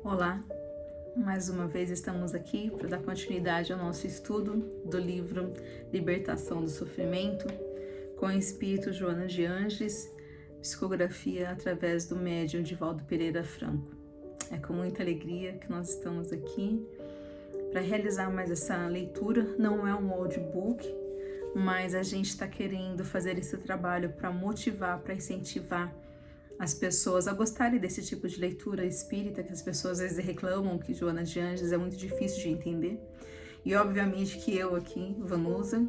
Olá, mais uma vez estamos aqui para dar continuidade ao nosso estudo do livro Libertação do Sofrimento, com o espírito Joana de Ângeles, psicografia através do médium Divaldo Pereira Franco. É com muita alegria que nós estamos aqui para realizar mais essa leitura. Não é um audiobook, mas a gente está querendo fazer esse trabalho para motivar, para incentivar as pessoas a gostarem desse tipo de leitura espírita, que as pessoas às vezes reclamam que Joana de Ângeles é muito difícil de entender. E obviamente que eu aqui, Vanusa,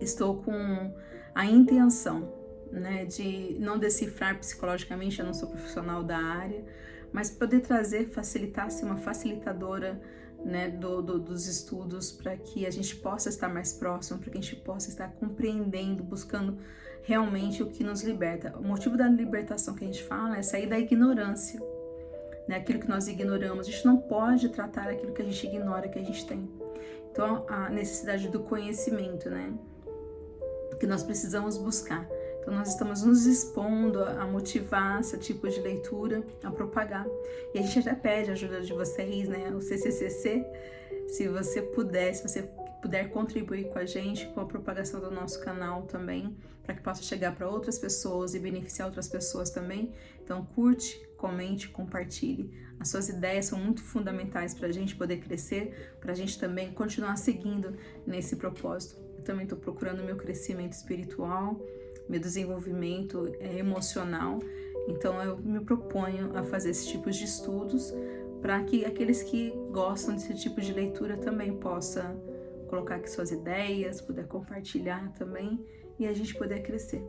estou com a intenção, de não decifrar psicologicamente, eu não sou profissional da área, mas poder trazer, facilitar, ser uma facilitadora dos estudos, para que a gente possa estar mais próximo, para que a gente possa estar compreendendo, buscando realmente o que nos liberta. O motivo da libertação que a gente fala é sair da ignorância, aquilo que nós ignoramos. A gente não pode tratar aquilo que a gente ignora, que a gente tem. Então, a necessidade do conhecimento, que nós precisamos buscar. Então, nós estamos nos expondo a motivar esse tipo de leitura, a propagar. E a gente até pede a ajuda de vocês, o CCCC, se você puder contribuir com a gente, com a propagação do nosso canal também, para que possa chegar para outras pessoas e beneficiar outras pessoas também. Então, curte, comente, compartilhe. As suas ideias são muito fundamentais para a gente poder crescer, para a gente também continuar seguindo nesse propósito. Eu também estou procurando meu crescimento espiritual, meu desenvolvimento emocional. Então, eu me proponho a fazer esse tipo de estudos para que aqueles que gostam desse tipo de leitura também possam colocar aqui suas ideias, poder compartilhar também e a gente poder crescer.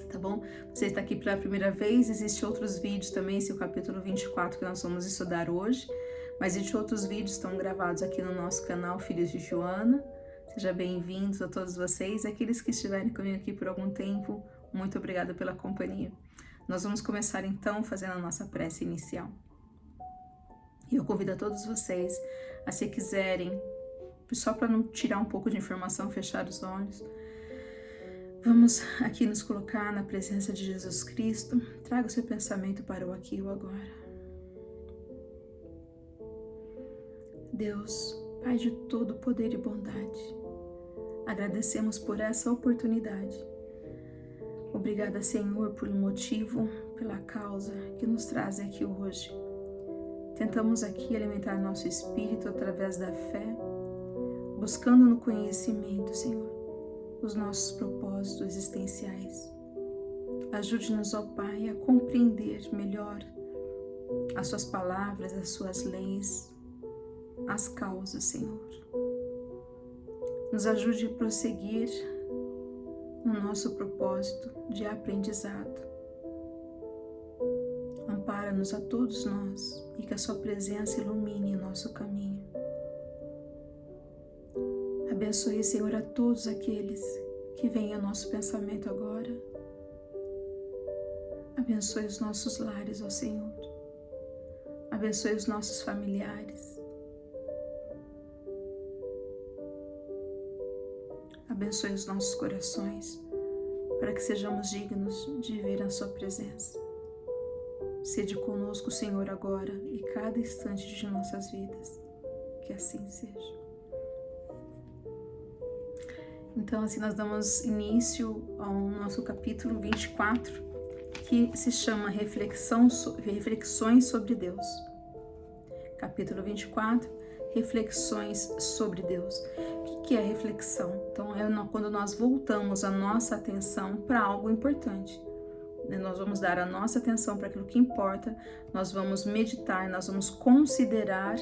Tá bom? Você está aqui pela primeira vez, existem outros vídeos também, esse é o capítulo 24 que nós vamos estudar hoje, mas existem outros vídeos que estão gravados aqui no nosso canal Filhos de Joana. Sejam bem-vindos a todos vocês, aqueles que estiverem comigo aqui por algum tempo, muito obrigada pela companhia. Nós vamos começar então fazendo a nossa prece inicial. E eu convido a todos vocês a, se quiserem, só para não tirar um pouco de informação, fechar os olhos, vamos aqui nos colocar na presença de Jesus Cristo. Traga o seu pensamento para o aqui e o agora. Deus, Pai de todo poder e bondade, agradecemos por essa oportunidade. Obrigada, Senhor, pelo motivo, pela causa que nos traz aqui hoje. Tentamos aqui alimentar nosso espírito através da fé, buscando no conhecimento, Senhor, os nossos propósitos existenciais. Ajude-nos, ó Pai, a compreender melhor as suas palavras, as suas leis, as causas, Senhor. Nos ajude a prosseguir no nosso propósito de aprendizado. Ampara-nos a todos nós e que a sua presença ilumine o nosso caminho. Abençoe, Senhor, a todos aqueles que vêm ao nosso pensamento agora. Abençoe os nossos lares, ó Senhor. Abençoe os nossos familiares. Abençoe os nossos corações, para que sejamos dignos de ver a sua presença. Sede conosco, Senhor, agora e cada instante de nossas vidas. Que assim seja. Então, assim, nós damos início ao nosso capítulo 24, que se chama Reflexões sobre Deus. Capítulo 24, Reflexões sobre Deus. O que é reflexão? Então, é quando nós voltamos a nossa atenção para algo importante. Nós vamos dar a nossa atenção para aquilo que importa, nós vamos meditar, nós vamos considerar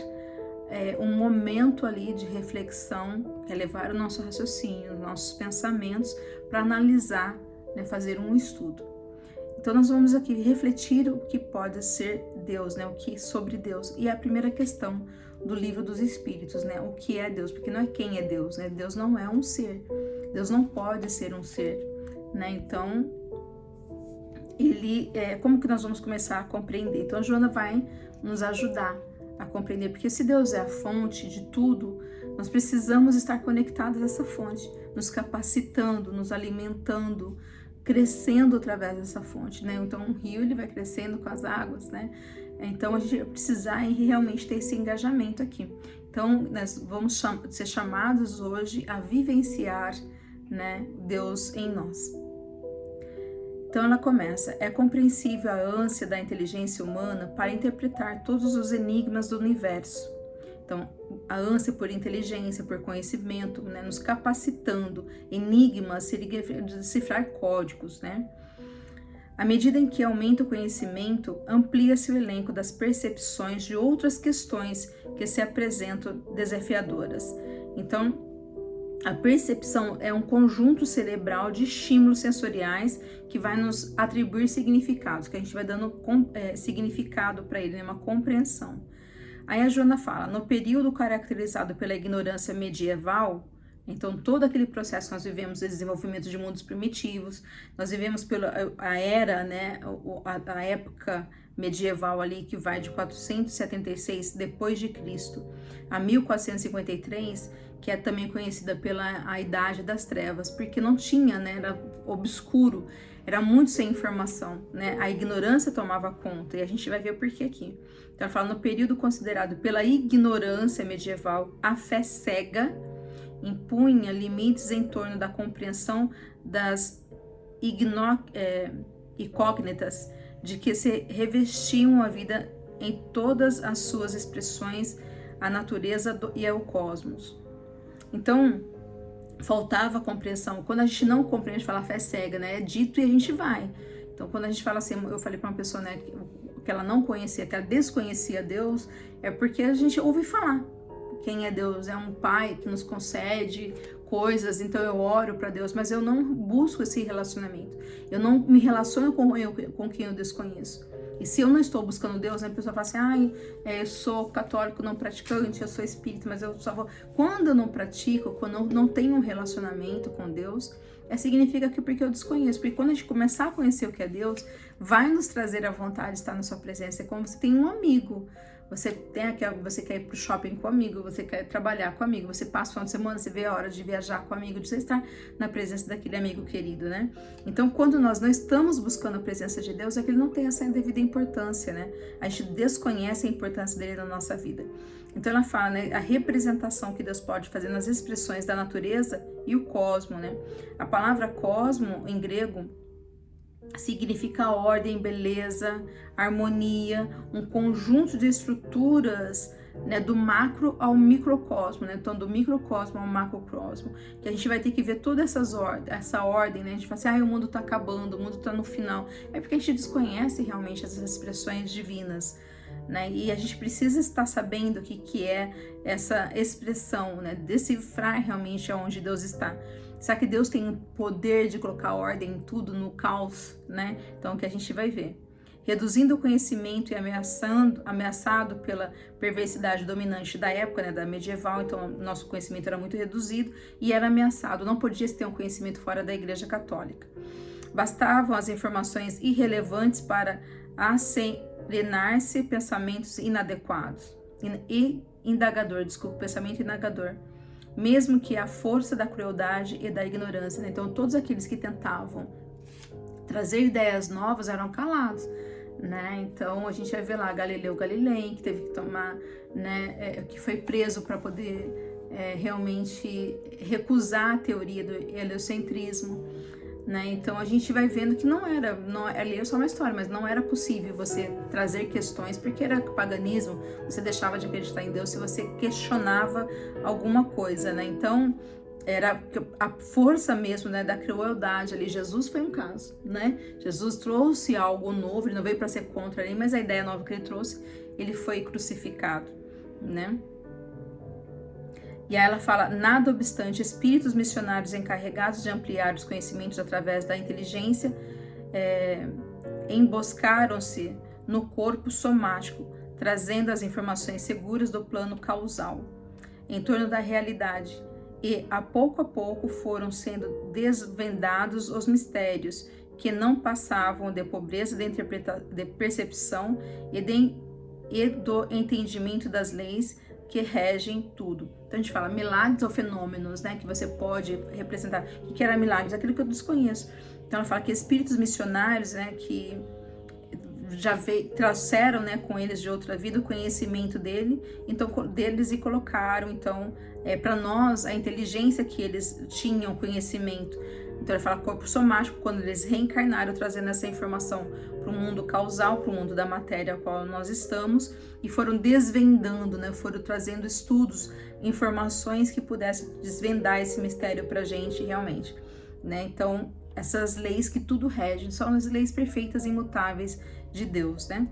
um momento ali de reflexão, levar o nosso raciocínio, os nossos pensamentos para analisar, fazer um estudo. Então nós vamos aqui refletir o que pode ser Deus, o que sobre Deus. E a primeira questão do livro dos Espíritos, o que é Deus? Porque não é quem é Deus, Deus não é um ser, Deus não pode ser um ser, Então, como que nós vamos começar a compreender? Então a Joana vai nos ajudar a compreender, porque se Deus é a fonte de tudo, nós precisamos estar conectados a essa fonte, nos capacitando, nos alimentando, crescendo através dessa fonte, né? Então um rio ele vai crescendo com as águas, né? Então a gente vai precisar realmente ter esse engajamento aqui. Então nós vamos ser chamados hoje a vivenciar, né, Deus em nós. Então ela começa: é compreensível a ânsia da inteligência humana para interpretar todos os enigmas do universo. Então, a ânsia por inteligência, por conhecimento, né, nos capacitando, enigmas, decifrar códigos, né? À medida em que aumenta o conhecimento, amplia-se o elenco das percepções de outras questões que se apresentam desafiadoras. Então, a percepção é um conjunto cerebral de estímulos sensoriais que vai nos atribuir significados, que a gente vai dando significado para ele, né, uma compreensão. Aí a Joana fala: no período caracterizado pela ignorância medieval, então todo aquele processo que nós vivemos de desenvolvimento de mundos primitivos, nós vivemos pela a era, né, a época medieval ali que vai de 476 depois de Cristo a 1453, que é também conhecida pela a Idade das Trevas, porque não tinha, né, era obscuro, era muito sem informação, né? A ignorância tomava conta, e a gente vai ver por que aqui. Então ela fala: no período considerado pela ignorância medieval, a fé cega impunha limites em torno da compreensão das incógnitas de que se revestiam a vida em todas as suas expressões, a natureza e ao cosmos. Então, faltava compreensão. Quando a gente não compreende, a gente fala fé cega, né? É dito e a gente vai. Então, quando a gente fala assim, eu falei para uma pessoa, né, que ela não conhecia, que ela desconhecia Deus, é porque a gente ouve falar. Quem é Deus? É um pai que nos concede coisas, então eu oro para Deus, mas eu não busco esse relacionamento. Eu não me relaciono com quem eu desconheço. E se eu não estou buscando Deus, né, a pessoa fala assim: eu sou católico não praticante, eu sou espírita, mas eu só vou... Quando eu não pratico, quando eu não tenho um relacionamento com Deus, significa que porque eu desconheço. Porque quando a gente começar a conhecer o que é Deus, vai nos trazer a vontade de estar na sua presença. É como você tem um amigo. Você quer ir pro shopping com o amigo, você quer trabalhar com o amigo, você passa o final de semana, você vê a hora de viajar com o amigo, de você estar na presença daquele amigo querido, né? Então, quando nós não estamos buscando a presença de Deus, é que ele não tem essa devida importância, né? A gente desconhece a importância dele na nossa vida. Então, ela fala, né, a representação que Deus pode fazer nas expressões da natureza e o cosmo, né? A palavra cosmo, em grego, significa ordem, beleza, harmonia, um conjunto de estruturas, né, do macro ao microcosmo, né? Então do microcosmo ao macrocosmo, que a gente vai ter que ver toda essa ordem, né? A gente fala assim: o mundo tá acabando, o mundo tá no final. É porque a gente desconhece realmente essas expressões divinas, né? E a gente precisa estar sabendo o que é essa expressão, né? Decifrar realmente aonde Deus está. Será que Deus tem o poder de colocar ordem em tudo, no caos, né? Então, o que a gente vai ver. Reduzindo o conhecimento e ameaçado pela perversidade dominante da época, né, da medieval, então nosso conhecimento era muito reduzido e era ameaçado. Não podia se ter um conhecimento fora da Igreja Católica. Bastavam as informações irrelevantes para acerenar-se pensamentos inadequados. Pensamento indagador. Mesmo que a força da crueldade e da ignorância, né? Então todos aqueles que tentavam trazer ideias novas eram calados, né? Então a gente vai ver lá Galileu Galilei, que teve que tomar, né, que foi preso para poder realmente recusar a teoria do heliocentrismo, né? Então a gente vai vendo que não ali é só uma história, mas não era possível você trazer questões, porque era paganismo, você deixava de acreditar em Deus se você questionava alguma coisa, né? Então era a força mesmo, né, da crueldade ali. Jesus foi um caso, né? Jesus trouxe algo novo, ele não veio para ser contra ali, mas a ideia nova que ele trouxe, ele foi crucificado, né? E aí ela fala: nada obstante, espíritos missionários encarregados de ampliar os conhecimentos através da inteligência emboscaram-se no corpo somático, trazendo as informações seguras do plano causal em torno da realidade, e a pouco foram sendo desvendados os mistérios que não passavam de pobreza de percepção e do entendimento das leis que regem tudo. Então a gente fala milagres ou fenômenos, né, que você pode representar. O que era milagres? Aquilo que eu desconheço. Então ela fala que espíritos missionários, né, que trouxeram, né, com eles de outra vida o conhecimento deles e colocaram, então, para nós, a inteligência que eles tinham, conhecimento. Então ele fala corpo somático, quando eles reencarnaram, trazendo essa informação para o mundo causal, para o mundo da matéria a qual nós estamos, e foram desvendando, né, foram trazendo estudos, informações que pudessem desvendar esse mistério para a gente realmente, né? Então, essas leis que tudo regem, são as leis perfeitas e imutáveis de Deus, né?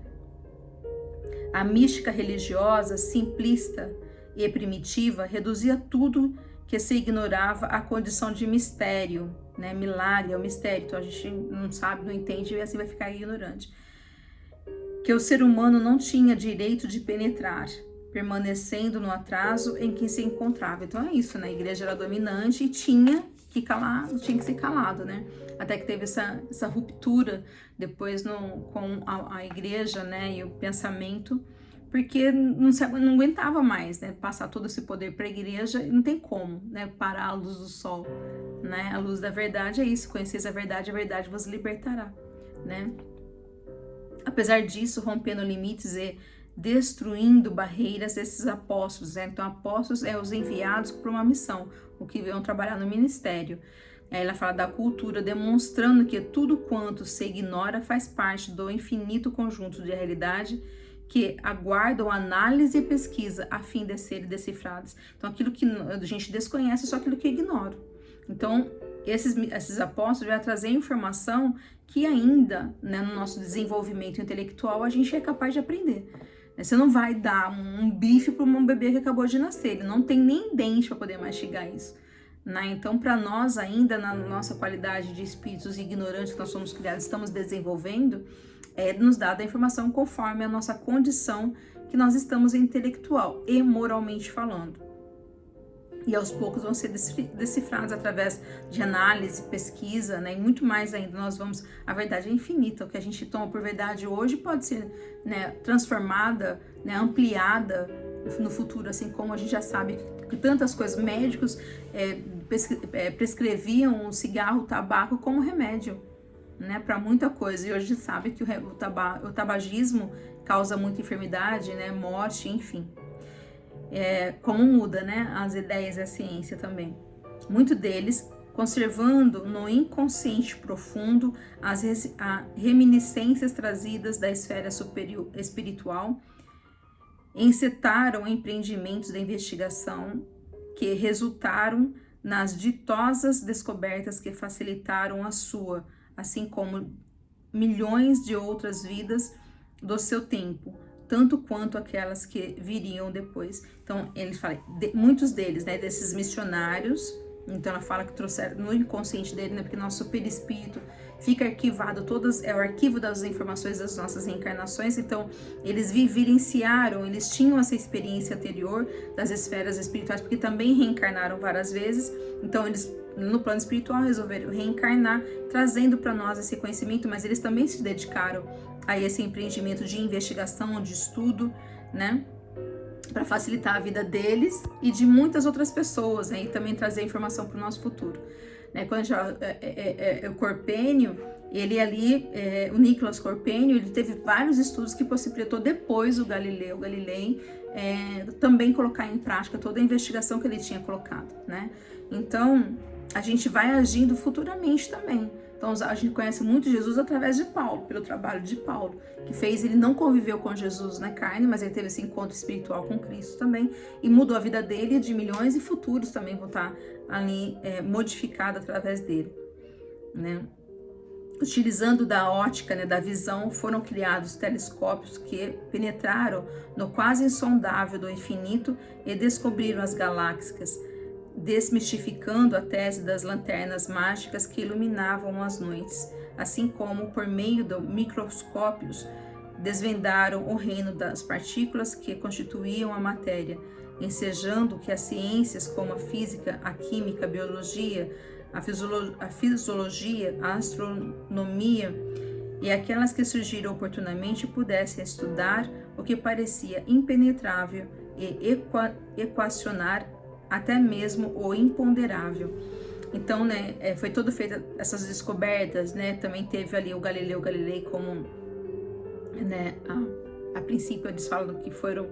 A mística religiosa, simplista e primitiva, reduzia tudo que se ignorava à condição de mistério, né? Milagre é o mistério, então a gente não sabe, não entende e assim vai ficar ignorante. Que o ser humano não tinha direito de penetrar, permanecendo no atraso em que se encontrava. Então é isso, né? A igreja era dominante e tinha que ser calado, né? Até que teve essa ruptura depois com a igreja, né? E o pensamento, porque não aguentava mais, né? Passar todo esse poder para a igreja, não tem como, né? Parar a luz do sol, né? A luz da verdade é isso, conheceis a verdade vos libertará, né? Apesar disso, rompendo limites e destruindo barreiras, esses apóstolos, né? Então apóstolos é os enviados para uma missão, o que vão trabalhar no ministério. Aí ela fala da cultura, demonstrando que tudo quanto se ignora faz parte do infinito conjunto de realidade que aguardam análise e pesquisa a fim de serem decifradas. Então aquilo que a gente desconhece é só aquilo que eu ignoro. Então esses apóstolos vão trazer informação que ainda, né, no nosso desenvolvimento intelectual a gente é capaz de aprender. Você não vai dar um bife para um bebê que acabou de nascer, ele não tem nem dente para poder mastigar isso, né? Então, para nós ainda, na nossa qualidade de espíritos ignorantes que nós somos criados, estamos desenvolvendo, nos dada a informação conforme a nossa condição que nós estamos intelectual e moralmente falando. E aos poucos vão ser decifrados através de análise, pesquisa, né? E muito mais ainda a verdade é infinita, o que a gente toma por verdade hoje pode ser, né, transformada, né, ampliada no futuro, assim como a gente já sabe que tantas coisas, médicos prescreviam o cigarro, o tabaco como remédio, né, para muita coisa, e hoje a gente sabe que o tabagismo causa muita enfermidade, né, morte, enfim. Como muda, né, as ideias e a ciência também. Muitos deles conservando no inconsciente profundo as reminiscências trazidas da esfera superior espiritual, encetaram empreendimentos de investigação que resultaram nas ditosas descobertas que facilitaram a sua, assim como milhões de outras vidas do seu tempo, tanto quanto aquelas que viriam depois. Então, ele fala, muitos deles, né, desses missionários, então ela fala que trouxeram no inconsciente dele, né, porque nosso perispírito fica arquivado, é o arquivo das informações das nossas reencarnações, então eles vivenciaram, eles tinham essa experiência anterior das esferas espirituais, porque também reencarnaram várias vezes, então eles no plano espiritual resolveram reencarnar, trazendo para nós esse conhecimento, mas eles também se dedicaram a esse empreendimento de investigação, de estudo, né, para facilitar a vida deles e de muitas outras pessoas, né, e também trazer informação para o nosso futuro, né. Quando o Corpênio, ele ali, o Nicolas Corpênio, ele teve vários estudos que possibilitou depois o Galilei também colocar em prática toda a investigação que ele tinha colocado, né. Então a gente vai agindo futuramente também. Então a gente conhece muito Jesus através de Paulo, pelo trabalho de Paulo, que ele não conviveu com Jesus na carne, mas ele teve esse encontro espiritual com Cristo também, e mudou a vida dele, de milhões, e futuros também vão estar ali modificados através dele, né? Utilizando da ótica, né, da visão, foram criados telescópios que penetraram no quase insondável do infinito e descobriram as galáxias, desmistificando a tese das lanternas mágicas que iluminavam as noites, assim como, por meio de microscópios, desvendaram o reino das partículas que constituíam a matéria, ensejando que as ciências como a física, a química, a biologia, a fisiologia, a astronomia e aquelas que surgiram oportunamente pudessem estudar o que parecia impenetrável e equacionar até mesmo o imponderável. Então, né, foi todo feita essas descobertas, né? Também teve ali o Galileu Galilei como, né, a princípio eles falam que foram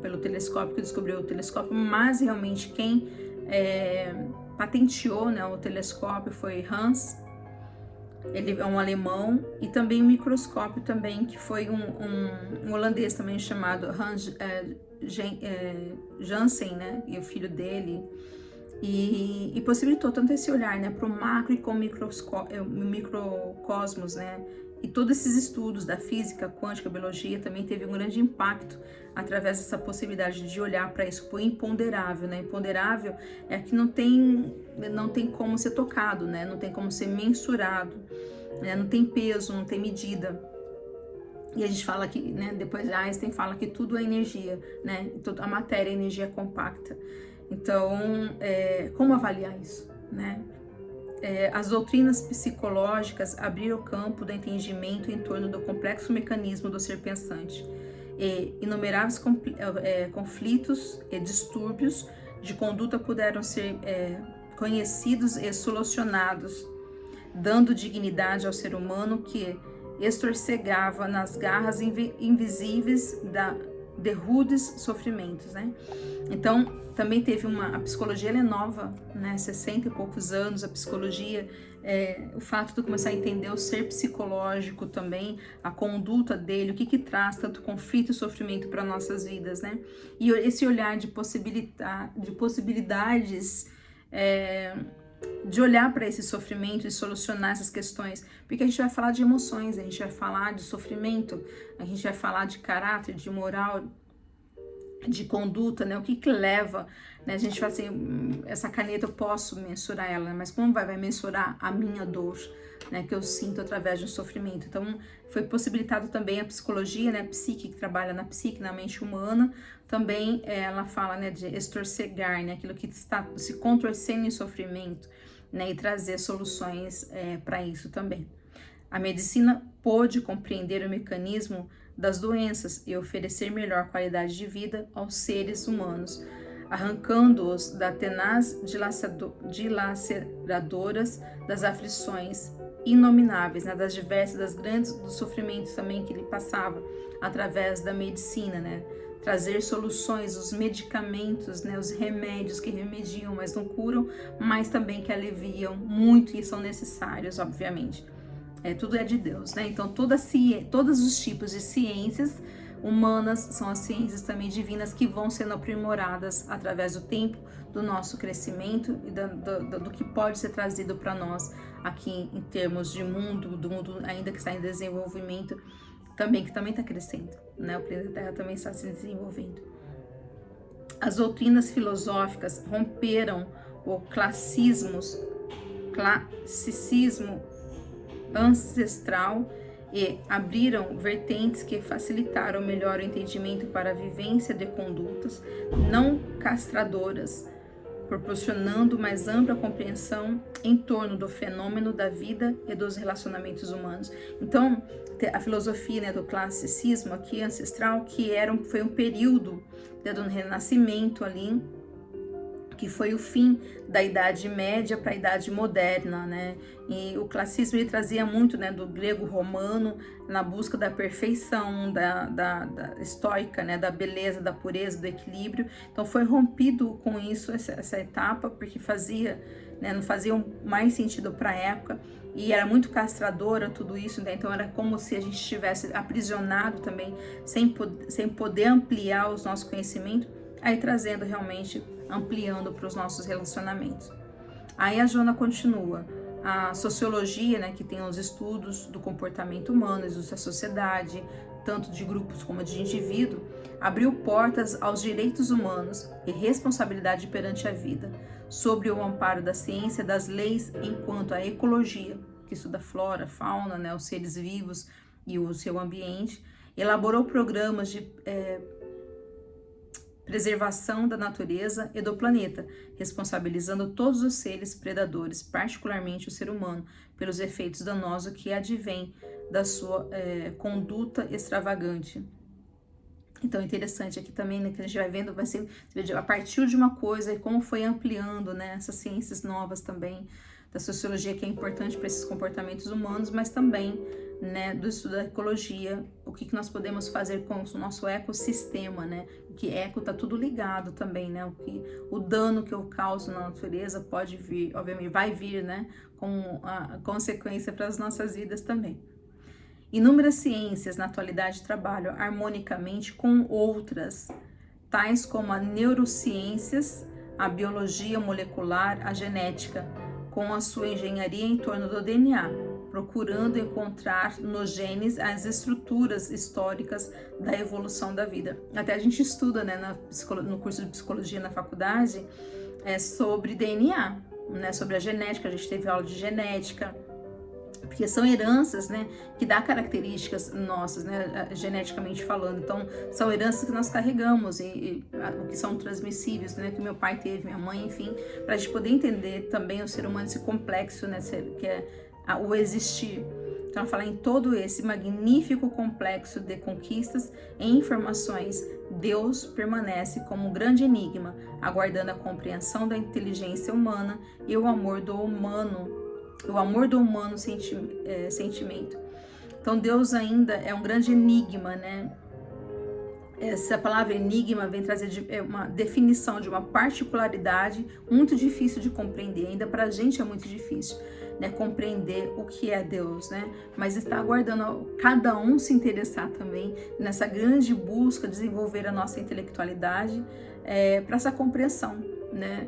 pelo telescópio que descobriu o telescópio, mas realmente quem patenteou, né, o telescópio foi Hans. Ele é um alemão, e também o microscópio também, que foi um holandês também chamado Hans Janssen, né, e o filho dele, e possibilitou tanto esse olhar, né, para o macro e com o microcosmos, né, e todos esses estudos da física quântica, biologia, também teve um grande impacto através dessa possibilidade de olhar para isso, para o imponderável, né? Imponderável é que não tem como ser tocado, né? Não tem como ser mensurado, né? Não tem peso, não tem medida. E a gente fala que, né? Depois Einstein fala que tudo é energia, né? A matéria é energia compacta. Então, como avaliar isso, né? As doutrinas psicológicas abriram o campo do entendimento em torno do complexo mecanismo do ser pensante. E inumeráveis conflitos e distúrbios de conduta puderam ser conhecidos e solucionados, dando dignidade ao ser humano que estorcegava nas garras invisíveis de rudes sofrimentos, né? Então, também teve a psicologia, ela é nova, né? 60 e poucos anos, a psicologia, o fato de começar a entender o ser psicológico também, a conduta dele, o que traz tanto conflito e sofrimento para nossas vidas, né? E esse olhar de possibilidades, de olhar para esse sofrimento e solucionar essas questões, porque a gente vai falar de emoções, a gente vai falar de sofrimento, a gente vai falar de caráter, de moral, de conduta, né? O que leva, né? A gente fala assim, essa caneta eu posso mensurar ela, mas como vai mensurar a minha dor, né? Que eu sinto através de um sofrimento. Então, foi possibilitado também a psicologia, né? Psique, que trabalha na psique, na mente humana, também ela fala, né? De estorcegar, né? Aquilo que está se contorcendo em sofrimento, né? E trazer soluções para isso também. A medicina pôde compreender o mecanismo das doenças e oferecer melhor qualidade de vida aos seres humanos, arrancando-os da tenaz dilaceradoras das aflições inomináveis, né, das grandes dos sofrimentos também que ele passava através da medicina, né, trazer soluções, os medicamentos, né, os remédios que remediam, mas não curam, mas também que aliviam muito e são necessários, obviamente. Tudo é de Deus, né? Então, todos os tipos de ciências humanas são as ciências também divinas que vão sendo aprimoradas através do tempo, do nosso crescimento e do que pode ser trazido para nós aqui em termos de mundo, do mundo ainda que está em desenvolvimento, também que também está crescendo, né? O planeta Terra também está se desenvolvendo. As doutrinas filosóficas romperam o classicismo ancestral e abriram vertentes que facilitaram melhor o entendimento para a vivência de condutas não castradoras, proporcionando mais ampla compreensão em torno do fenômeno da vida e dos relacionamentos humanos. Então, a filosofia, né, do classicismo aqui ancestral, que foi um período, né, do Renascimento ali, que foi o fim da Idade Média para a Idade Moderna, né? E o classicismo ele trazia muito, né, do grego-romano na busca da perfeição, da estoica, né, da beleza, da pureza, do equilíbrio. Então foi rompido com isso essa etapa, porque não fazia mais sentido para a época e era muito castradora tudo isso, né? Então era como se a gente estivesse aprisionado também, sem poder ampliar os nossos conhecimentos, aí trazendo realmente, ampliando para os nossos relacionamentos. Aí a Joana continua. A sociologia, né, que tem os estudos do comportamento humano, da sociedade, tanto de grupos como de indivíduo, abriu portas aos direitos humanos e responsabilidade perante a vida, sobre o amparo da ciência, das leis, enquanto a ecologia, que estuda flora, fauna, né, os seres vivos e o seu ambiente, elaborou programas de preservação da natureza e do planeta, responsabilizando todos os seres predadores, particularmente o ser humano, pelos efeitos danosos que advêm da sua conduta extravagante. Então é interessante aqui também, né, que a gente vai vendo, vai ser a partir de uma coisa e como foi ampliando, né, essas ciências novas também da sociologia, que é importante para esses comportamentos humanos, mas também, né, do estudo da ecologia, o que nós podemos fazer com o nosso ecossistema, né, que eco tá tudo ligado também, né, o dano que eu causo na natureza pode vir, obviamente vai vir, né, com a consequência para as nossas vidas também. Inúmeras ciências na atualidade trabalham harmonicamente com outras, tais como as neurociências, a biologia molecular, a genética, com a sua engenharia em torno do DNA, procurando encontrar nos genes as estruturas históricas da evolução da vida. Até a gente estuda, né, no curso de psicologia na faculdade, sobre DNA, né, sobre a genética. A gente teve aula de genética, porque são heranças, né, que dá características nossas, né, geneticamente falando. Então, são heranças que nós carregamos e que são transmissíveis, né, que meu pai teve, minha mãe, enfim, para a gente poder entender também o ser humano, esse complexo, né, que é o existir. Então, falar em todo esse magnífico complexo de conquistas e informações, Deus permanece como um grande enigma, aguardando a compreensão da inteligência humana e o amor do humano sentimento. Então Deus ainda é um grande enigma, né? Essa palavra enigma vem trazer uma definição de uma particularidade muito difícil de compreender, ainda para a gente é muito difícil, né, compreender o que é Deus, né? Mas está aguardando cada um se interessar também nessa grande busca, desenvolver a nossa intelectualidade para essa compreensão, né,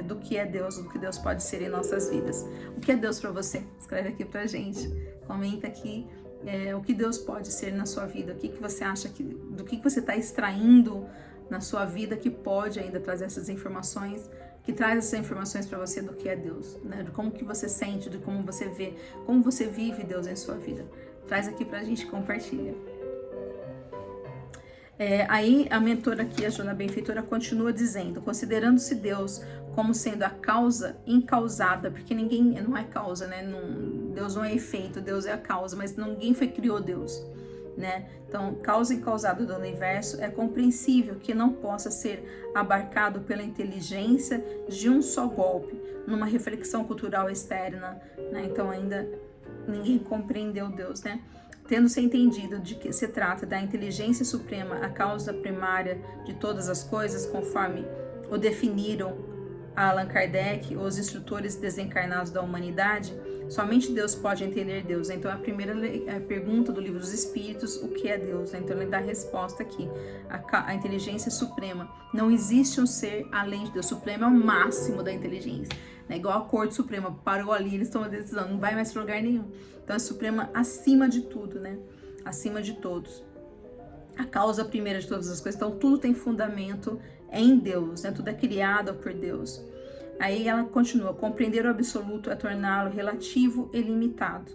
do que é Deus, do que Deus pode ser em nossas vidas. O que é Deus para você? Escreve aqui pra gente, comenta aqui o que Deus pode ser na sua vida, o que você acha do que você está extraindo na sua vida que pode ainda trazer essas informações, que traz essas informações para você do que é Deus, né, de como que você sente, de como você vê, como você vive Deus em sua vida. Traz aqui pra gente, compartilha. Aí a mentora aqui, a Joana Benfeitora, continua dizendo, considerando-se Deus como sendo a causa incausada, porque ninguém não é causa, né? Deus não é efeito, Deus é a causa, mas ninguém criou Deus, né? Então, causa incausada do universo, é compreensível que não possa ser abarcado pela inteligência de um só golpe, numa reflexão cultural externa, né? Então ainda ninguém compreendeu Deus, né? Tendo-se entendido de que se trata da inteligência suprema, a causa primária de todas as coisas, conforme o definiram Allan Kardec, os instrutores desencarnados da humanidade, somente Deus pode entender Deus. Então, a primeira pergunta do Livro dos Espíritos, o que é Deus? Então, ele dá a resposta aqui, a inteligência suprema. Não existe um ser além de Deus. Supremo é o máximo da inteligência. É igual a Corte Suprema, parou ali, eles tomam a decisão, não vai mais para lugar nenhum. Então, é suprema acima de tudo, né? Acima de todos. A causa primeira de todas as coisas. Então, tudo tem fundamento em Deus, né? Tudo é criado por Deus. Aí ela continua, compreender o absoluto é torná-lo relativo e limitado.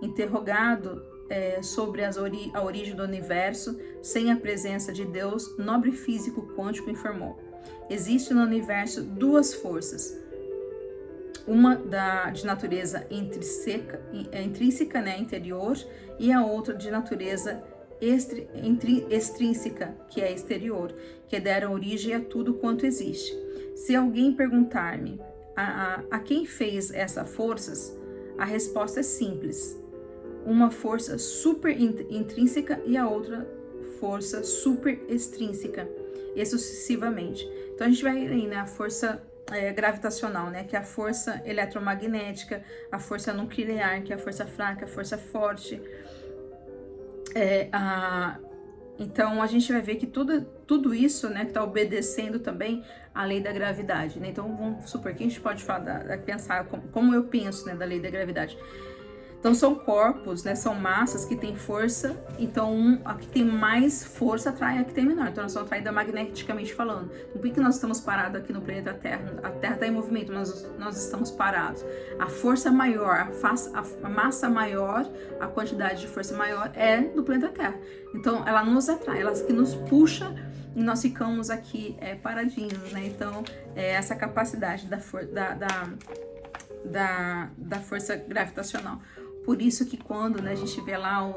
Interrogado sobre a origem do universo, sem a presença de Deus, nobre físico quântico informou. Existe no universo duas forças, uma de natureza intrínseca, né, interior, e a outra de natureza extrínseca, que é exterior, que deram origem a tudo quanto existe. Se alguém perguntar-me a quem fez essas forças, a resposta é simples. Uma força super intrínseca e a outra força super extrínseca, e sucessivamente. Então a gente vai aí, né, a força gravitacional, né, que é a força eletromagnética, a força nuclear, que é a força fraca, a força forte. Então a gente vai ver que tudo isso, né, que está obedecendo também a lei da gravidade, né? Então vamos supor que a gente pode falar, pensar como eu penso, né, da lei da gravidade. Então são corpos, né, são massas que têm força, então a que tem mais força atrai a que tem menor, então nós somos atraídas magneticamente falando. Por que nós estamos parados aqui no planeta Terra? A Terra está em movimento, mas nós estamos parados. A força maior, a massa maior, a quantidade de força maior é do planeta Terra. Então ela nos atrai, ela que nos puxa e nós ficamos aqui paradinhos, né? Então essa capacidade da força gravitacional. Por isso que quando, né, a gente vê lá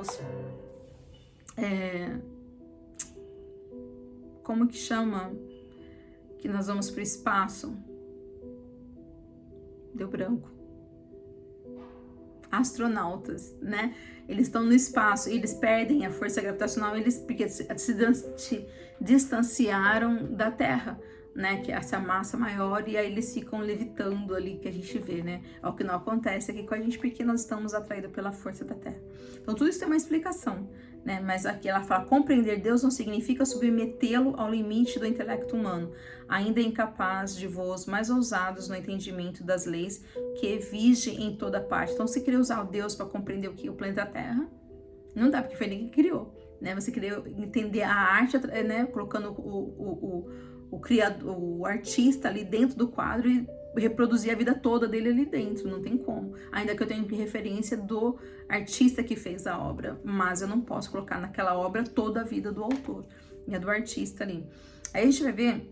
como que chama? Que nós vamos para o espaço. Deu branco. Astronautas, né? Eles estão no espaço, eles perdem a força gravitacional, porque se distanciaram da Terra, né? Que é essa massa maior, e aí eles ficam levitando ali, que a gente vê, né? É o que não acontece aqui com a gente, porque nós estamos atraídos pela força da Terra. Então tudo isso tem uma explicação, né? Mas aqui ela fala, compreender Deus não significa submetê-lo ao limite do intelecto humano, ainda incapaz de voos mais ousados no entendimento das leis que vige em toda parte. Então, você queria usar o Deus para compreender o que? O planeta Terra? Não dá, porque foi ele que criou, né? Você queria entender a arte, né? Colocando o criador, o artista ali dentro do quadro e reproduzir a vida toda dele ali dentro, não tem como. Ainda que eu tenha referência do artista que fez a obra, mas eu não posso colocar naquela obra toda a vida do autor, né? Do artista ali. Aí a gente vai ver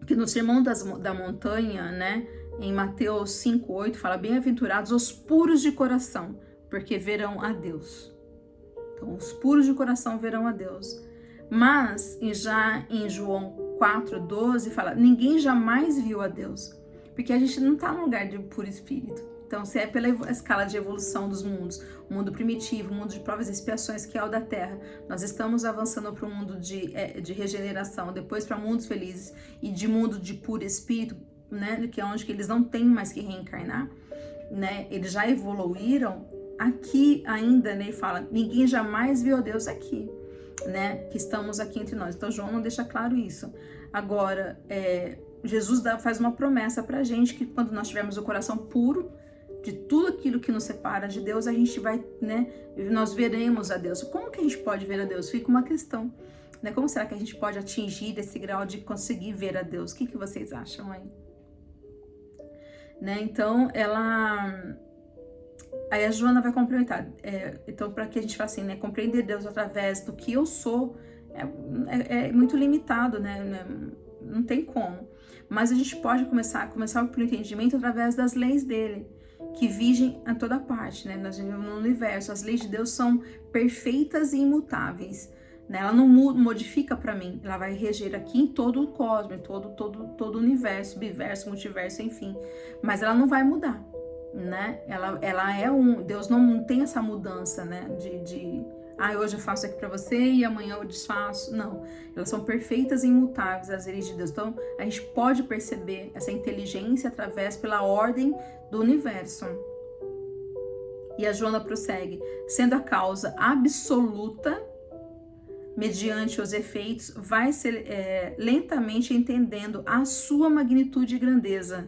que no Sermão da Montanha, né, em Mateus 5:8, fala, bem-aventurados os puros de coração, porque verão a Deus. Então, os puros de coração verão a Deus. Mas, já em João 4:12, fala, ninguém jamais viu a Deus, porque a gente não está no lugar de puro espírito. Então, se é pela escala de evolução dos mundos, o mundo primitivo, o mundo de provas e expiações, que é o da Terra, nós estamos avançando para um mundo de regeneração, depois para mundos felizes e de mundo de puro espírito, né, que é onde que eles não têm mais que reencarnar, né, eles já evoluíram. Aqui ainda, né, ele fala, ninguém jamais viu a Deus aqui, né, que estamos aqui entre nós. Então, João não deixa claro isso. Agora, Jesus faz uma promessa pra gente que quando nós tivermos o coração puro de tudo aquilo que nos separa de Deus, a gente vai, né, nós veremos a Deus. Como que a gente pode ver a Deus? Fica uma questão, né? Como será que a gente pode atingir esse grau de conseguir ver a Deus? O que vocês acham aí? Né? Então, aí a Joana vai complementar. Então, para que a gente faça assim, né, compreender Deus através do que eu sou, é muito limitado, né? Não tem como. Mas a gente pode começar pelo entendimento através das leis dele, que vigem a toda parte, né? Nós vivemos no universo. As leis de Deus são perfeitas e imutáveis, né? Ela não modifica para mim. Ela vai reger aqui em todo o cosmos, em todo o universo, biverso, multiverso, enfim. Mas ela não vai mudar, né? Ela é Deus não tem essa mudança, né? Hoje eu faço aqui para você e amanhã eu desfaço. Não, elas são perfeitas e imutáveis, as leis de Deus. Então, a gente pode perceber essa inteligência pela ordem do universo. E a Joana prossegue, sendo a causa absoluta, mediante os efeitos, vai ser lentamente entendendo a sua magnitude e grandeza.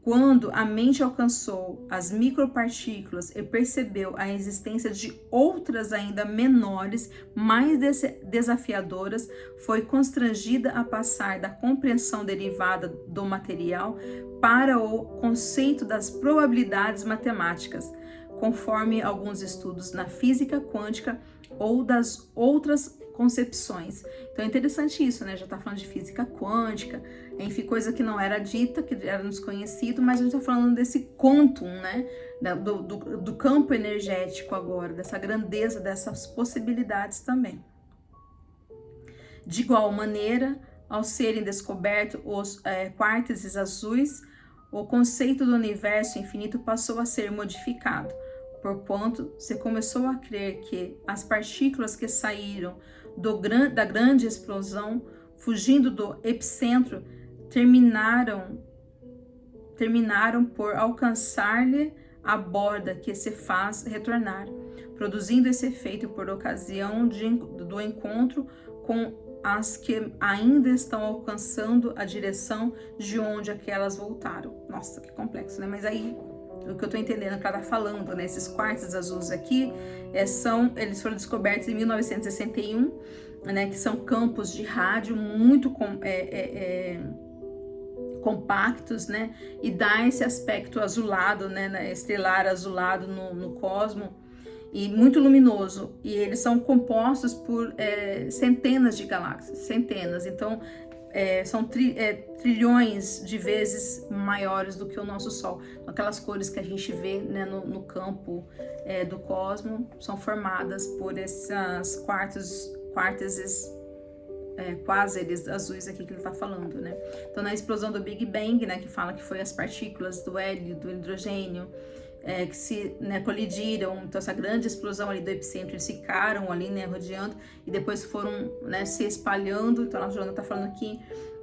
Quando a mente alcançou as micropartículas e percebeu a existência de outras ainda menores, mais desafiadoras, foi constrangida a passar da compreensão derivada do material para o conceito das probabilidades matemáticas, conforme alguns estudos na física quântica ou das outras concepções. Então é interessante isso, né? Já tá falando de física quântica, enfim, coisa que não era dita, que era desconhecido, mas a gente tá falando desse quantum, né? Do campo energético agora, dessa grandeza, dessas possibilidades também. De igual maneira, ao serem descobertos os quartos azuis, o conceito do universo infinito passou a ser modificado, porquanto se começou a crer que as partículas que saíram da grande explosão, fugindo do epicentro, terminaram por alcançar-lhe a borda que se faz retornar, produzindo esse efeito por ocasião do encontro com as que ainda estão alcançando a direção de onde aquelas voltaram. Nossa, que complexo, né? Mas aí, o que eu tô entendendo que ela tá falando, né? Esses quartos azuis aqui, eles foram descobertos em 1961, né? Que são campos de rádio muito compactos, né? E dá esse aspecto azulado, né? Estelar azulado no cosmos, e muito luminoso. E eles são compostos por centenas de galáxias, centenas. Então, são trilhões de vezes maiores do que o nosso Sol. Aquelas cores que a gente vê, né, no campo do cosmos são formadas por essas quartos quásares azuis aqui que ele está falando, né? Então, na explosão do Big Bang, né, que fala que foi as partículas do hélio, do hidrogênio, que se, né, colidiram, então essa grande explosão ali do epicentro, eles ficaram ali, né, rodeando, e depois foram, né, se espalhando. Então a Joana está falando aqui,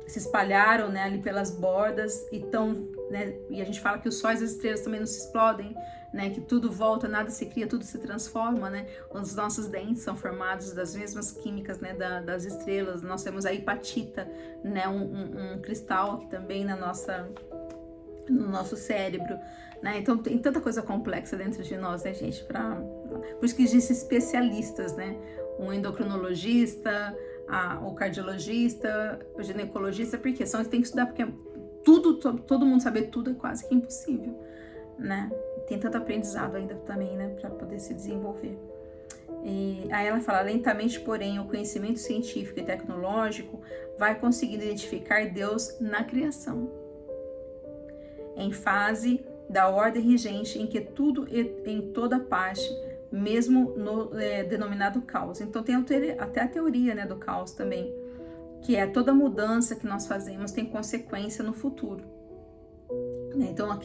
se espalharam, né, ali pelas bordas, né, e a gente fala que os sóis e as estrelas também não se explodem, né, que tudo volta, nada se cria, tudo se transforma, né, os nossos dentes são formados das mesmas químicas, né, das estrelas. Nós temos a hepatita, né, um cristal aqui também no nosso cérebro, né? Então tem tanta coisa complexa dentro de nós, né, gente? Por isso que existem especialistas, né? Um endocrinologista, o cardiologista, o ginecologista, porque tem que estudar, porque todo mundo saber tudo é quase que impossível, né? Tem tanto aprendizado ainda também, né, para poder se desenvolver. E aí ela fala, lentamente, porém, o conhecimento científico e tecnológico vai conseguindo identificar Deus na criação, em fase da ordem rigente em que tudo em toda parte, mesmo no denominado caos. Então tem até a teoria, né, do caos também, que é toda mudança que nós fazemos tem consequência no futuro. Então a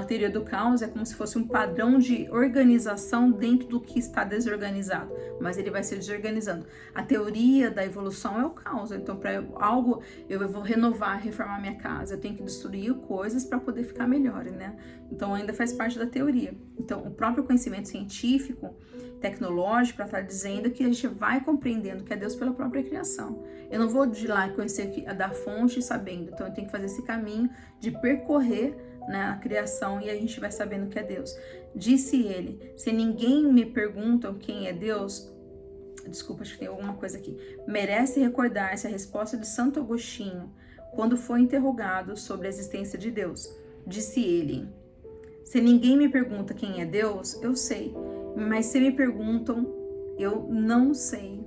teoria do caos é como se fosse um padrão de organização dentro do que está desorganizado, mas ele vai se desorganizando. A teoria da evolução é o caos. Então, para algo, eu vou renovar, reformar minha casa, eu tenho que destruir coisas para poder ficar melhor, né? Então ainda faz parte da teoria. Então o próprio conhecimento científico, tecnológico, está dizendo que a gente vai compreendendo que é Deus pela própria criação. Eu não vou de lá conhecer da fonte sabendo, então eu tenho que fazer esse caminho de percorrer, né, a criação, e a gente vai sabendo que é Deus. Disse ele, se ninguém me pergunta quem é Deus, desculpa, acho que tem alguma coisa aqui, merece recordar-se a resposta de Santo Agostinho, quando foi interrogado sobre a existência de Deus. Disse ele, se ninguém me pergunta quem é Deus, eu sei, mas se me perguntam, eu não sei.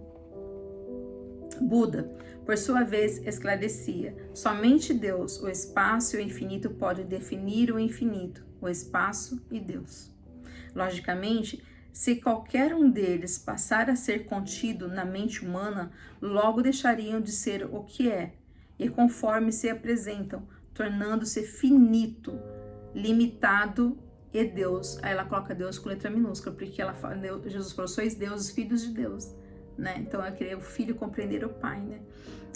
Buda, por sua vez, esclarecia, somente Deus, o espaço e o infinito podem definir o infinito, o espaço e Deus. Logicamente, se qualquer um deles passar a ser contido na mente humana, logo deixariam de ser o que é, e conforme se apresentam, tornando-se finito, limitado e Deus. Aí ela coloca Deus com letra minúscula, porque Jesus falou, sois deuses, filhos de Deus, né? Então eu queria o filho compreender o pai, né?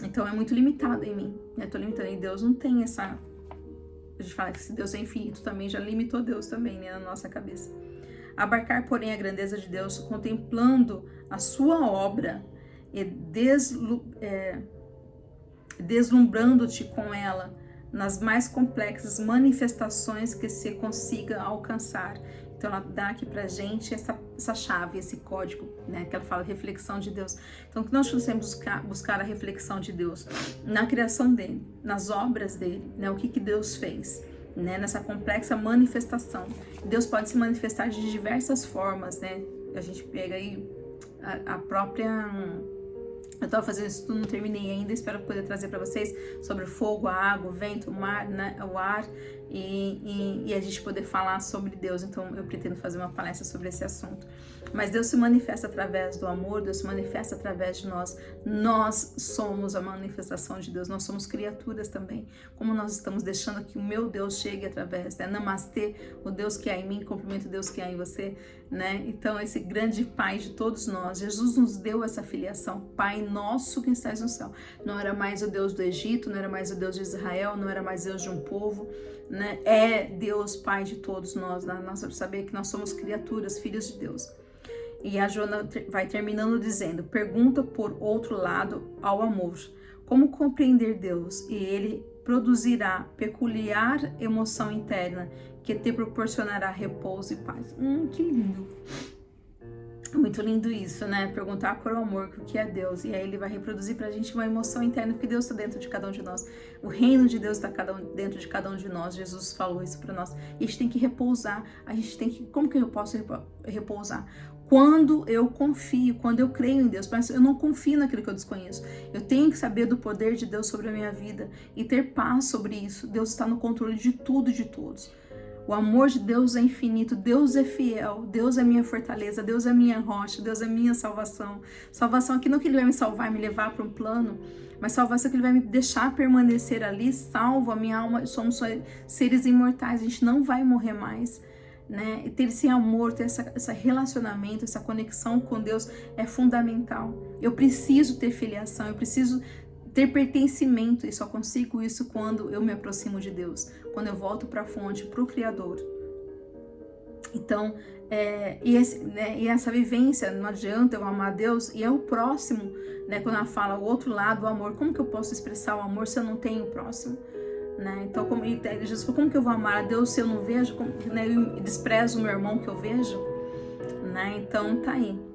Então é muito limitado em mim, né? Tô limitando, e Deus não tem essa... A gente fala que se Deus é infinito também, já limitou Deus também, né, na nossa cabeça. Abarcar, porém, a grandeza de Deus, contemplando a sua obra e deslumbrando-te com ela nas mais complexas manifestações que se consiga alcançar. Então ela dá aqui pra gente essa chave, esse código, né, que ela fala reflexão de Deus. Então que nós precisamos buscar a reflexão de Deus na criação dele, nas obras dele, né, o que Deus fez, né, nessa complexa manifestação. Deus pode se manifestar de diversas formas, né? A gente pega aí a própria... Eu estava fazendo isso tudo, não terminei ainda, espero poder trazer para vocês sobre o fogo, a água, o vento, o mar, né, o ar, e a gente poder falar sobre Deus. Então eu pretendo fazer uma palestra sobre esse assunto. Mas Deus se manifesta através do amor, Deus se manifesta através de nós. Nós somos a manifestação de Deus, nós somos criaturas também. Como nós estamos deixando que o meu Deus chegue através, né? Namastê, o Deus que há em mim, cumprimento o Deus que há em você, né? Então esse grande Pai de todos nós, Jesus nos deu essa filiação, Pai nosso que estás no céu. Não era mais o Deus do Egito, não era mais o Deus de Israel, não era mais Deus de um povo, né? É Deus, Pai de todos nós, né? Nós saber que nós somos criaturas, filhos de Deus. E a Joana vai terminando dizendo, pergunta por outro lado ao amor, como compreender Deus? E ele produzirá peculiar emoção interna que te proporcionará repouso e paz. Que lindo! Muito lindo isso, né? Perguntar por amor o que é Deus. E aí ele vai reproduzir pra gente uma emoção interna, porque Deus está dentro de cada um de nós. O reino de Deus está dentro de cada um de nós. Jesus falou isso para nós. E a gente tem que repousar. A gente tem que... Como que eu posso repousar? Quando eu confio, quando eu creio em Deus, mas eu não confio naquilo que eu desconheço. Eu tenho que saber do poder de Deus sobre a minha vida e ter paz sobre isso. Deus está no controle de tudo e de todos. O amor de Deus é infinito, Deus é fiel, Deus é minha fortaleza, Deus é minha rocha, Deus é minha salvação. Salvação aqui não que Ele vai me salvar e me levar para um plano, mas salvação que Ele vai me deixar permanecer ali, salvo a minha alma. Somos seres imortais, a gente não vai morrer mais, né? E ter esse amor, ter esse relacionamento, essa conexão com Deus é fundamental. Eu preciso ter filiação, eu preciso ter pertencimento, e só consigo isso quando eu me aproximo de Deus, quando eu volto para a fonte, para o Criador. Então, e essa vivência, não adianta eu amar Deus e é o próximo, né? Quando ela fala o outro lado, o amor, como que eu posso expressar o amor se eu não tenho o próximo? Né? Então, Jesus falou, como que eu vou amar a Deus se eu não vejo, né? Eu desprezo o meu irmão que eu vejo? Né? Então, tá aí.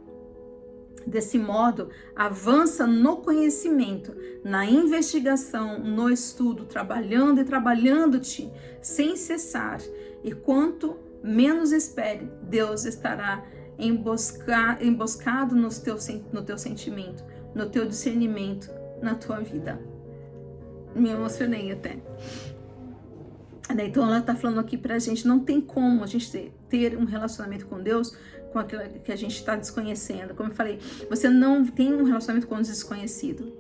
Desse modo, avança no conhecimento, na investigação, no estudo, trabalhando e trabalhando-te sem cessar. E quanto menos espere, Deus estará emboscado no teu sentimento, no teu discernimento, na tua vida. Me emocionei até. Então ela está falando aqui pra gente, não tem como a gente ter um relacionamento com Deus com aquilo que a gente está desconhecendo. Como eu falei, você não tem um relacionamento com o desconhecido.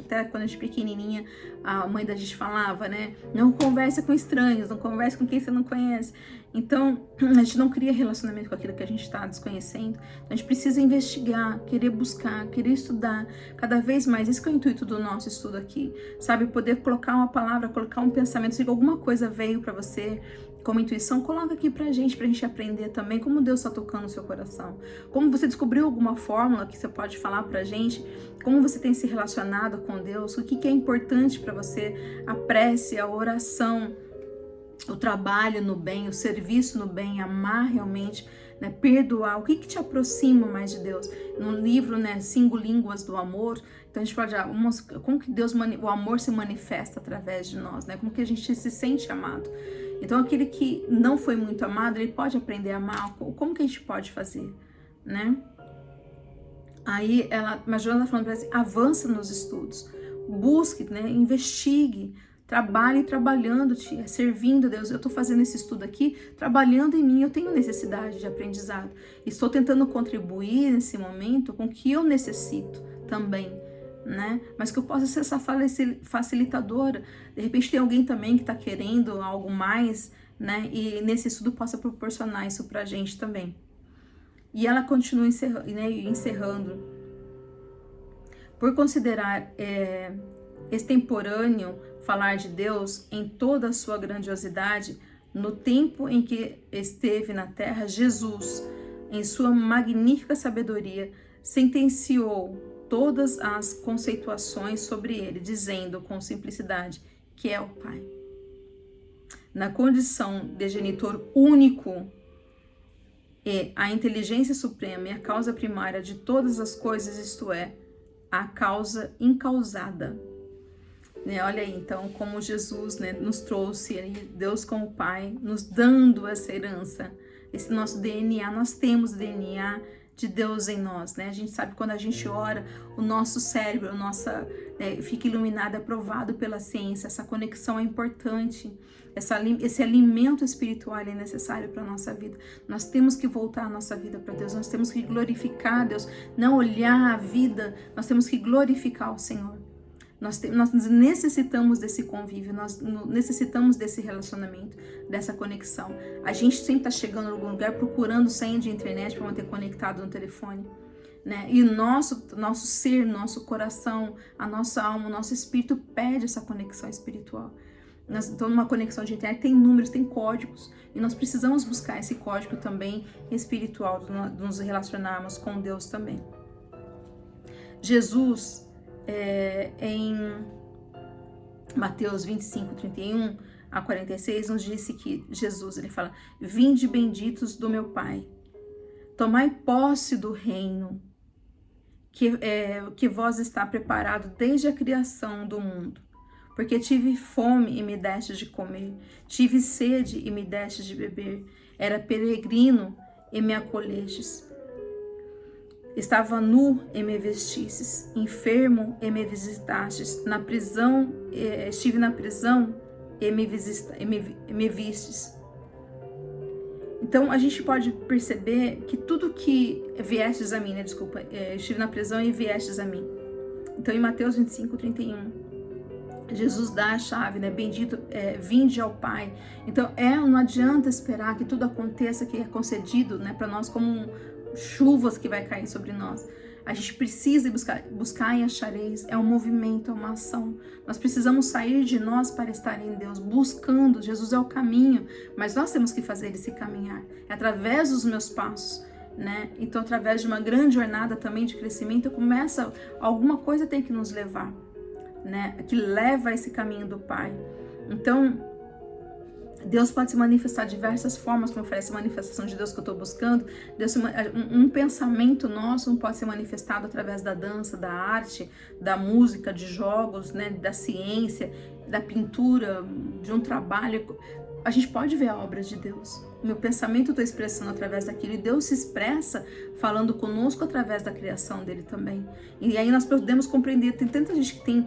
Até quando a gente pequenininha, a mãe da gente falava, né? Não conversa com estranhos, não conversa com quem você não conhece. Então, a gente não cria relacionamento com aquilo que a gente está desconhecendo. Então, a gente precisa investigar, querer buscar, querer estudar cada vez mais. Esse que é o intuito do nosso estudo aqui, sabe? Poder colocar uma palavra, colocar um pensamento. Se alguma coisa veio para você como intuição, coloca aqui pra gente aprender também como Deus está tocando o seu coração. Como você descobriu alguma fórmula que você pode falar pra gente, como você tem se relacionado com Deus, o que é importante para você, a prece, a oração, o trabalho no bem, o serviço no bem, amar realmente, né, perdoar, o que te aproxima mais de Deus? No livro, né, 5 Línguas do Amor, então a gente pode, como que o amor se manifesta através de nós, né, como que a gente se sente amado. Então aquele que não foi muito amado, ele pode aprender a amar, como que a gente pode fazer, né? Aí mas Joana tá falando pra gente, avança nos estudos, busque, né, investigue, trabalhe trabalhando-te, servindo a Deus. Eu estou fazendo esse estudo aqui, trabalhando em mim, eu tenho necessidade de aprendizado. Estou tentando contribuir nesse momento com o que eu necessito também, né? Mas que eu possa ser essa facilitadora. De repente tem alguém também que está querendo algo mais, né? E nesse estudo possa proporcionar isso pra gente também. E ela continua encerrando. Por considerar extemporâneo falar de Deus em toda a sua grandiosidade, no tempo em que esteve na terra, Jesus, em sua magnífica sabedoria, sentenciou todas as conceituações sobre ele, dizendo com simplicidade que é o Pai. Na condição de genitor único, e a inteligência suprema e a causa primária de todas as coisas, isto é, a causa incausada. Né? Olha aí, então, como Jesus, né, nos trouxe aí, Deus como Pai, nos dando essa herança, esse nosso DNA, nós temos o DNA de Deus em nós, né? A gente sabe quando a gente ora, o nosso cérebro, fica iluminado, aprovado pela ciência, essa conexão é importante, esse alimento espiritual é necessário para a nossa vida. Nós temos que voltar a nossa vida para Deus, nós temos que glorificar Deus, não olhar a vida, nós temos que glorificar o Senhor. Nós necessitamos desse convívio, nós necessitamos desse relacionamento, dessa conexão. A gente sempre está chegando em algum lugar procurando senha de internet para manter conectado no telefone, né? E o nosso ser, nosso coração, a nossa alma, o nosso espírito pede essa conexão espiritual. Então, numa conexão de internet tem números, tem códigos, e nós precisamos buscar esse código também espiritual, de nos relacionarmos com Deus também. Jesus, em Mateus 25, 31 a 46, nos disse que Jesus, ele fala: vinde benditos do meu Pai, tomai posse do reino que vós está preparado desde a criação do mundo. Porque tive fome e me destes de comer, tive sede e me destes de beber, era peregrino e me acolhestes. Estava nu e me vestistes, enfermo e me visitastes, estive na prisão e me vistes. Então a gente pode perceber que tudo que viestes a mim, estive na prisão e viestes a mim. Então em Mateus 25:31, Jesus dá a chave, né? Bendito, vinde ao Pai. Então não adianta esperar que tudo aconteça, que é concedido, né, para nós como chuvas que vai cair sobre nós. A gente precisa buscar e achareis. É um movimento, é uma ação. Nós precisamos sair de nós para estar em Deus, buscando. Jesus é o caminho, mas nós temos que fazer esse caminhar. É através dos meus passos, né? Então, através de uma grande jornada também de crescimento, alguma coisa tem que nos levar, né? Que leva a esse caminho do Pai. Então, Deus pode se manifestar de diversas formas, como foi essa manifestação de Deus que eu estou buscando. Um pensamento nosso não pode ser manifestado através da dança, da arte, da música, de jogos, né, da ciência, da pintura, de um trabalho. A gente pode ver a obra de Deus. O meu pensamento eu estou expressando através daquilo, e Deus se expressa falando conosco através da criação dele também. E aí nós podemos compreender, tem tanta gente que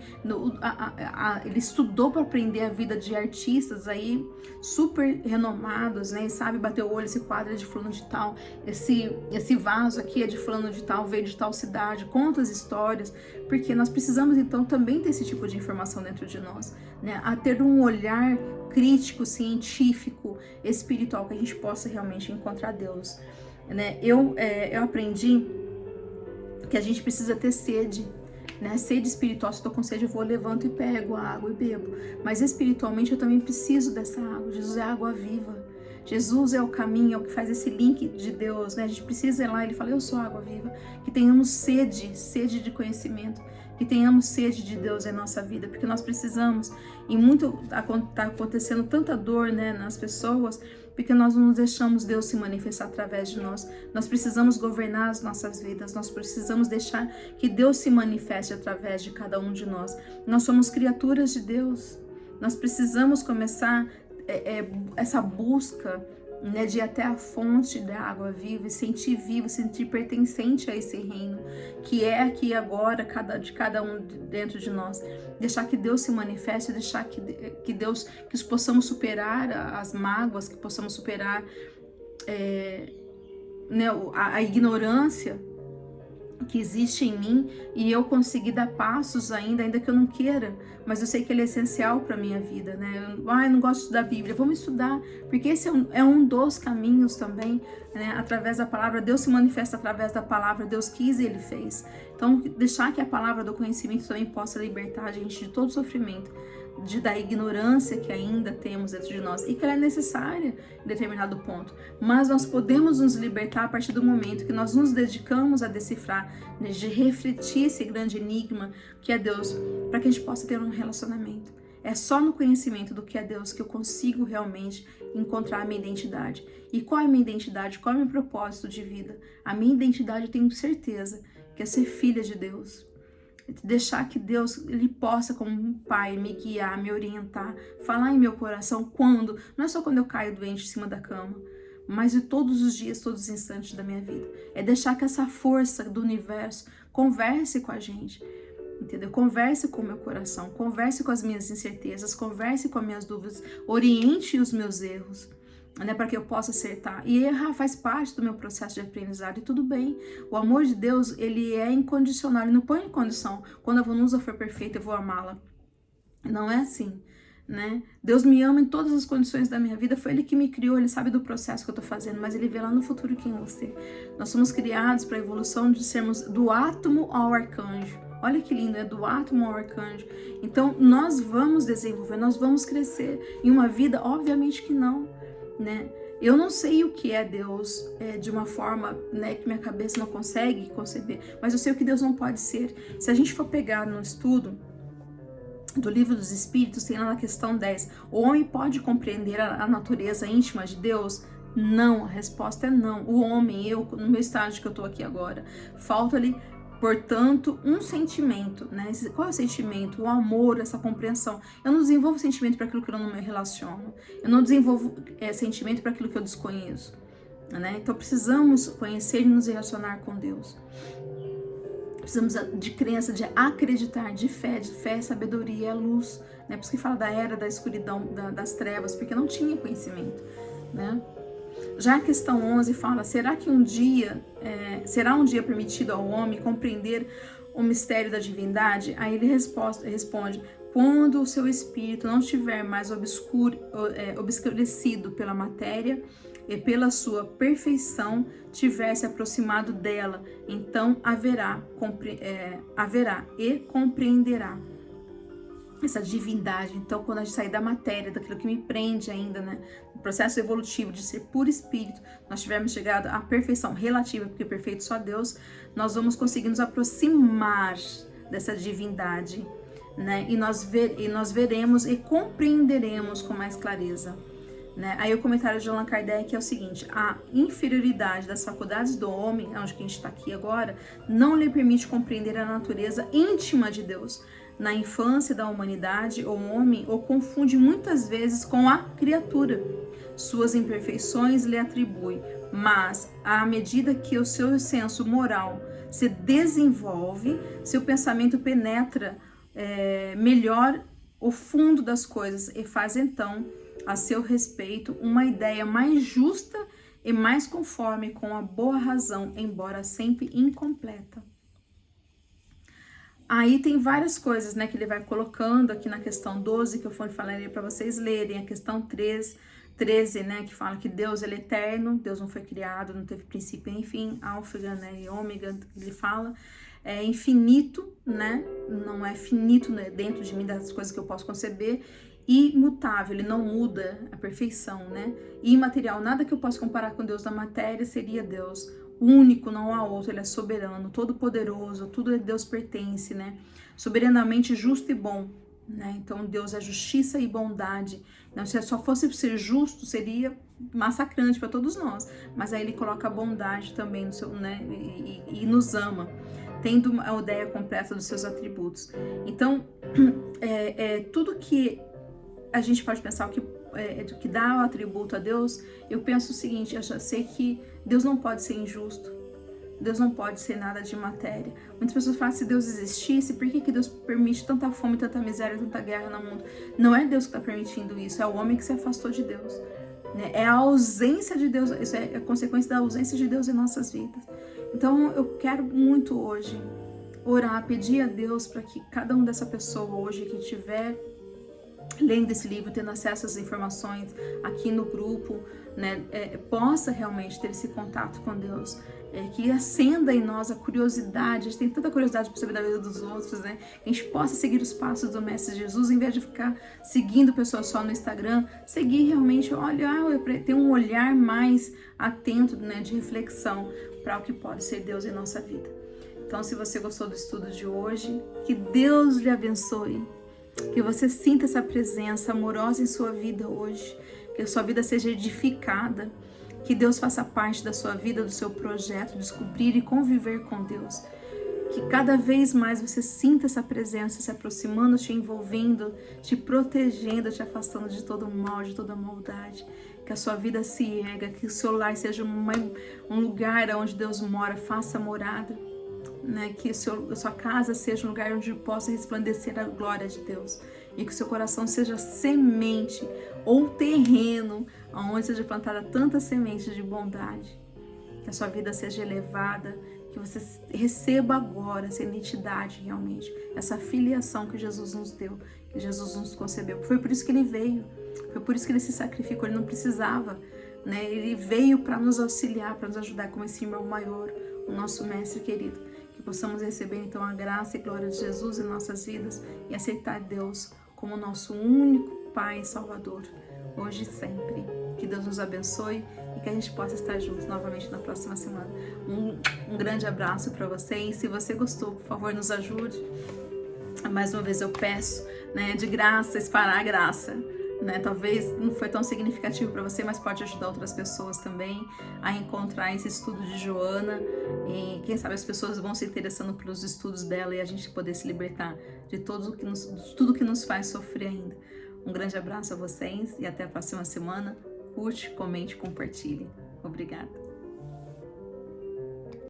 ele estudou para aprender a vida de artistas aí super renomados, né? E sabe bater o olho, esse quadro é de fulano de tal, esse vaso aqui é de fulano de tal, veio de tal cidade, conta as histórias, porque nós precisamos então também ter esse tipo de informação dentro de nós, né? A ter um olhar crítico, científico, espiritual, que a gente possa realmente encontrar Deus, né? Eu aprendi que a gente precisa ter sede, né? Sede espiritual. Se estou com sede, eu vou, levanto e pego a água e bebo. Mas espiritualmente eu também preciso dessa água. Jesus é a água viva. Jesus é o caminho, é o que faz esse link de Deus, né? A gente precisa ir lá, ele fala, eu sou a água viva. Que tenhamos sede de conhecimento, que tenhamos sede de Deus em nossa vida, porque nós precisamos, e muito está acontecendo tanta dor, né, nas pessoas, porque nós não deixamos Deus se manifestar através de nós. Nós precisamos governar as nossas vidas, nós precisamos deixar que Deus se manifeste através de cada um de nós. Nós somos criaturas de Deus, nós precisamos começar essa busca, né, de ir até a fonte da água viva e sentir vivo, sentir pertencente a esse reino que é aqui agora, de cada um dentro de nós. Deixar que Deus se manifeste, deixar que possamos superar as mágoas, que possamos superar né, a ignorância que existe em mim, e eu conseguir dar passos ainda que eu não queira, mas eu sei que ele é essencial para a minha vida, né? Eu não gosto de estudar a Bíblia, vamos estudar, porque esse é um dos caminhos também, né? Através da palavra, Deus se manifesta através da palavra, Deus quis e ele fez. Então, deixar que a palavra do conhecimento também possa libertar a gente de todo sofrimento, da ignorância que ainda temos dentro de nós, e que ela é necessária em determinado ponto, mas nós podemos nos libertar a partir do momento que nós nos dedicamos a decifrar, né, de refletir esse grande enigma que é Deus, para que a gente possa ter um relacionamento. É só no conhecimento do que é Deus que eu consigo realmente encontrar a minha identidade. E qual é a minha identidade? Qual é o meu propósito de vida? A minha identidade, eu tenho certeza que é ser filha de Deus. Deixar que Deus, ele possa, como um pai, me guiar, me orientar, falar em meu coração quando, não é só quando eu caio doente em cima da cama, mas de todos os dias, todos os instantes da minha vida. É deixar que essa força do universo converse com a gente, entendeu? Converse com o meu coração, converse com as minhas incertezas, converse com as minhas dúvidas, oriente os meus erros, né, para que eu possa acertar. E errar faz parte do meu processo de aprendizado, e tudo bem. O amor de Deus, ele é incondicional, ele não põe em condição, quando a Vanusa for perfeita, eu vou amá-la. Não é assim, né? Deus me ama em todas as condições da minha vida, foi ele que me criou, ele sabe do processo que eu tô fazendo, mas ele vê lá no futuro quem eu vou ser. Nós somos criados para a evolução de sermos do átomo ao arcanjo. Olha que lindo, é do átomo ao arcanjo. Então, nós vamos desenvolver, nós vamos crescer em uma vida, obviamente que não, né? Eu não sei o que é Deus de uma forma, né, que minha cabeça não consegue conceber, mas eu sei o que Deus não pode ser. Se a gente for pegar no estudo do Livro dos Espíritos, tem lá na questão 10, o homem pode compreender a natureza íntima de Deus? Não, a resposta é não. O homem, eu, no meu estágio que eu tô aqui agora, falta-lhe, portanto, um sentimento, né? Qual é o sentimento? O amor, essa compreensão. Eu não desenvolvo sentimento para aquilo que eu não me relaciono. Eu não desenvolvo sentimento para aquilo que eu desconheço, né? Então precisamos conhecer e nos relacionar com Deus. Precisamos de crença, de acreditar, de fé sabedoria, luz, né? Por isso que fala da era da escuridão, das trevas, porque não tinha conhecimento, né? Já a questão 11 fala, será um dia permitido ao homem compreender o mistério da divindade? Aí ele responde, quando o seu espírito não estiver mais obscurecido pela matéria e pela sua perfeição tiver se aproximado dela, então haverá e compreenderá essa divindade. Então, quando a gente sair da matéria, daquilo que me prende ainda, né, no processo evolutivo de ser puro espírito, nós tivermos chegado à perfeição relativa, porque perfeito só Deus, nós vamos conseguir nos aproximar dessa divindade, né, e nós veremos e compreenderemos com mais clareza. Né? Aí o comentário de Allan Kardec é o seguinte, a inferioridade das faculdades do homem, onde que a gente está aqui agora, não lhe permite compreender a natureza íntima de Deus. Na infância da humanidade, o homem o confunde muitas vezes com a criatura. Suas imperfeições lhe atribui, mas à medida que o seu senso moral se desenvolve, seu pensamento penetra melhor o fundo das coisas e faz então a seu respeito uma ideia mais justa e mais conforme com a boa razão, embora sempre incompleta. Aí tem várias coisas, né, que ele vai colocando aqui na questão 12, que eu falarei para vocês lerem, a questão 13, né, que fala que Deus ele é eterno, Deus não foi criado, não teve princípio nem fim, alfa, né, e ômega, ele fala, é infinito, né, não é finito, né, dentro de mim das coisas que eu posso conceber, imutável, ele não muda, a perfeição, né, e imaterial, nada que eu possa comparar com Deus da matéria seria Deus, único, não há outro, ele é soberano, todo poderoso, tudo a Deus pertence, né, soberanamente justo e bom, né, então Deus é justiça e bondade, não, se só fosse ser justo, seria massacrante para todos nós, mas aí ele coloca a bondade também no seu, né, e nos ama, tendo a ideia completa dos seus atributos. Então, tudo que a gente pode pensar que dá o atributo a Deus, eu penso o seguinte, eu já sei que Deus não pode ser injusto, Deus não pode ser nada de matéria. Muitas pessoas falam, se Deus existisse, por que Deus permite tanta fome, tanta miséria, tanta guerra no mundo? Não é Deus que está permitindo isso, é o homem que se afastou de Deus, né? É a ausência de Deus, isso é a consequência da ausência de Deus em nossas vidas. Então eu quero muito hoje orar, pedir a Deus para que cada um dessa pessoa hoje que estiver lendo esse livro, tendo acesso às informações aqui no grupo, né, possa realmente ter esse contato com Deus, que acenda em nós a curiosidade. A gente tem tanta curiosidade para saber da vida dos outros, né? Que a gente possa seguir os passos do Mestre Jesus, em vez de ficar seguindo pessoas só no Instagram, seguir realmente, olha, ter um olhar mais atento, né, de reflexão para o que pode ser Deus em nossa vida. Então, se você gostou do estudo de hoje, que Deus lhe abençoe, que você sinta essa presença amorosa em sua vida hoje, que a sua vida seja edificada, que Deus faça parte da sua vida, do seu projeto, descobrir e conviver com Deus. Que cada vez mais você sinta essa presença se aproximando, te envolvendo, te protegendo, te afastando de todo o mal, de toda a maldade. Que a sua vida se erga, que o seu lar seja um lugar onde Deus mora, faça morada. Né, que a sua casa seja um lugar onde possa resplandecer a glória de Deus e que o seu coração seja semente ou terreno onde seja plantada tanta semente de bondade, que a sua vida seja elevada, que você receba agora essa identidade realmente, essa filiação que Jesus nos deu, que Jesus nos concebeu. Foi por isso que ele veio, foi por isso que ele se sacrificou, ele não precisava, né? Ele veio para nos auxiliar, para nos ajudar como esse irmão maior, o nosso mestre querido. Que possamos receber então a graça e glória de Jesus em nossas vidas e aceitar Deus como nosso único Pai e Salvador, hoje e sempre. Que Deus nos abençoe e que a gente possa estar juntos novamente na próxima semana. Um grande abraço para vocês. Se você gostou, por favor, nos ajude. Mais uma vez eu peço, né, de graça, espalhar a graça. Né? Talvez não foi tão significativo para você, mas pode ajudar outras pessoas também a encontrar esse estudo de Joana, e quem sabe as pessoas vão se interessando pelos estudos dela e a gente poder se libertar de tudo que nos faz sofrer ainda. Um grande abraço a vocês e até a próxima semana. Curte, comente, compartilhe. Obrigada.